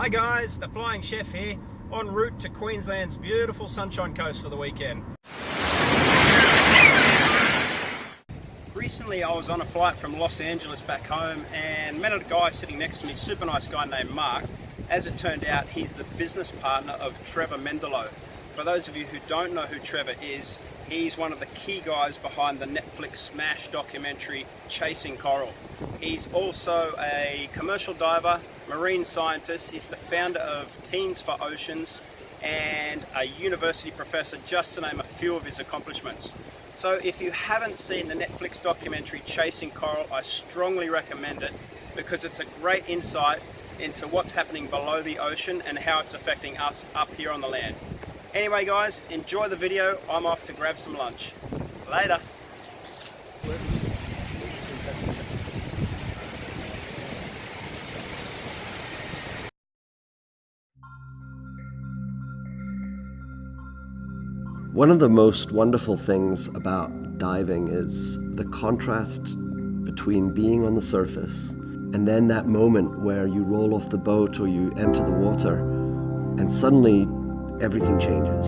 Hi guys, the Flying Chef here, en route to Queensland's beautiful Sunshine Coast for the weekend. Recently I was on a flight from Los Angeles back home and met a guy sitting next to me, super nice guy named Mark. As it turned out, he's the business partner of Trevor Mendelow. For those of you who don't know who Trevor is, he's one of the key guys behind the Netflix smash documentary Chasing Coral. He's also a commercial diver, marine scientist. He's the founder of Teams for Oceans and a university professor, just to name a few of his accomplishments. So if you haven't seen the Netflix documentary Chasing Coral, I strongly recommend it because it's a great insight into what's happening below the ocean and how it's affecting us up here on the land. Anyway guys, enjoy the video. I'm off to grab some lunch. Later. One of the most wonderful things about diving is the contrast between being on the surface and then that moment where you roll off the boat or you enter the water and suddenly everything changes.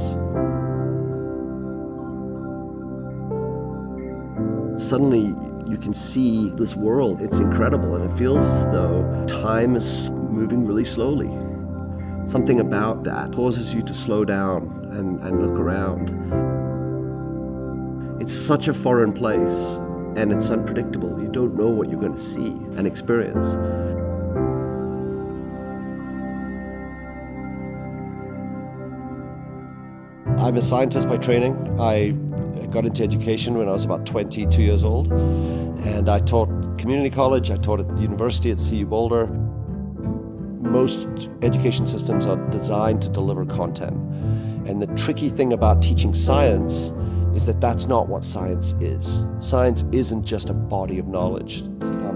Suddenly you can see this world. It's incredible and it feels as though time is moving really slowly. Something about that causes you to slow down and look around. It's such a foreign place and it's unpredictable. You don't know what you're going to see and experience. I'm a scientist by training. I got into education when I was about 22 years old, and I taught community college, I taught at the university at CU Boulder. Most education systems are designed to deliver content, and the tricky thing about teaching science is that that's not what science is. Science isn't just a body of knowledge.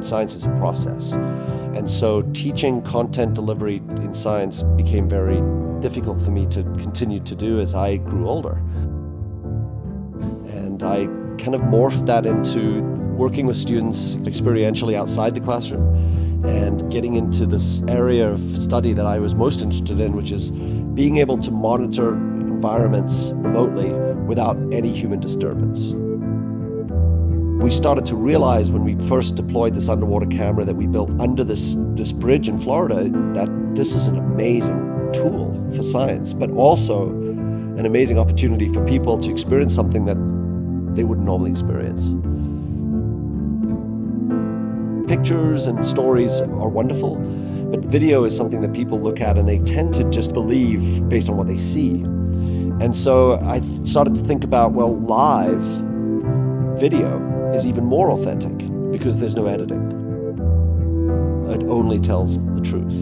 Science is a process. And so teaching content delivery in science became very difficult for me to continue to do as I grew older. And I kind of morphed that into working with students experientially outside the classroom and getting into this area of study that I was most interested in, which is being able to monitor environments remotely without any human disturbance. We started to realize when we first deployed this underwater camera that we built under this bridge in Florida that this is an amazing tool for science, but also an amazing opportunity for people to experience something that they wouldn't normally experience. Pictures and stories are wonderful, but video is something that people look at and they tend to just believe based on what they see. And so I started to think about, well, live video is even more authentic because there's no editing. It only tells the truth.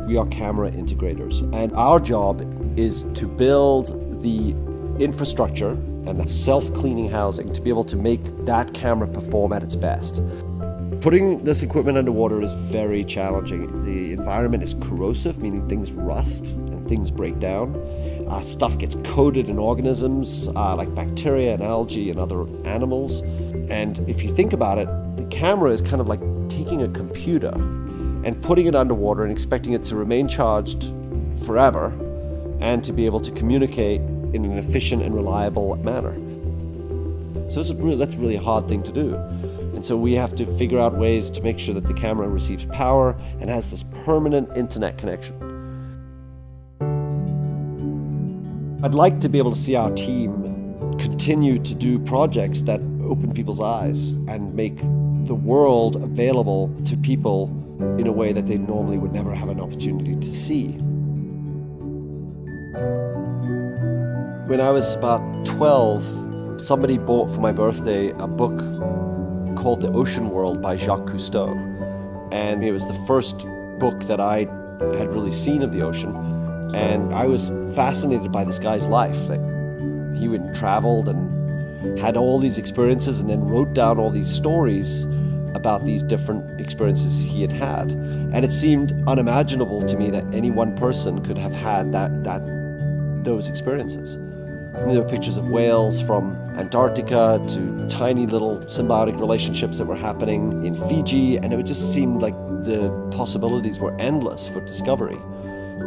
We are camera integrators, and our job is to build the infrastructure and the self-cleaning housing to be able to make that camera perform at its best. Putting this equipment underwater is very challenging. The environment is corrosive, meaning things rust and things break down. Stuff gets coated in organisms like bacteria and algae and other animals. And if you think about it, the camera is kind of like taking a computer and putting it underwater and expecting it to remain charged forever and to be able to communicate in an efficient and reliable manner. So that's really a hard thing to do. And so we have to figure out ways to make sure that the camera receives power and has this permanent internet connection. I'd like to be able to see our team continue to do projects that open people's eyes and make the world available to people in a way that they normally would never have an opportunity to see. When I was about 12, somebody bought for my birthday a book called The Ocean World by Jacques Cousteau. And it was the first book that I had really seen of the ocean. And I was fascinated by this guy's life. Like, he went and traveled and had all these experiences and then wrote down all these stories about these different experiences he had had. And it seemed unimaginable to me that any one person could have had those experiences. There were pictures of whales from Antarctica to tiny little symbiotic relationships that were happening in Fiji, and it just seemed like the possibilities were endless for discovery.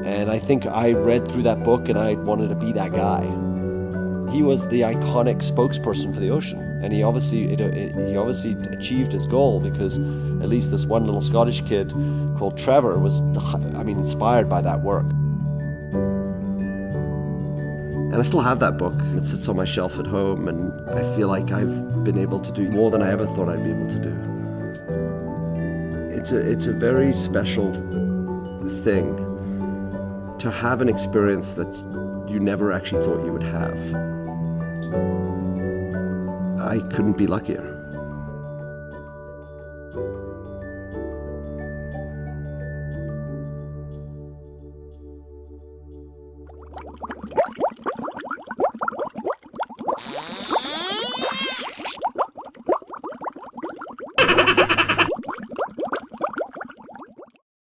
And I think I read through that book and I wanted to be that guy. He was the iconic spokesperson for the ocean, and he obviously achieved his goal, because at least this one little Scottish kid called Trevor was, inspired by that work. And I still have that book. It sits on my shelf at home, and I feel like I've been able to do more than I ever thought I'd be able to do. It's a very special thing to have an experience that you never actually thought you would have. I couldn't be luckier.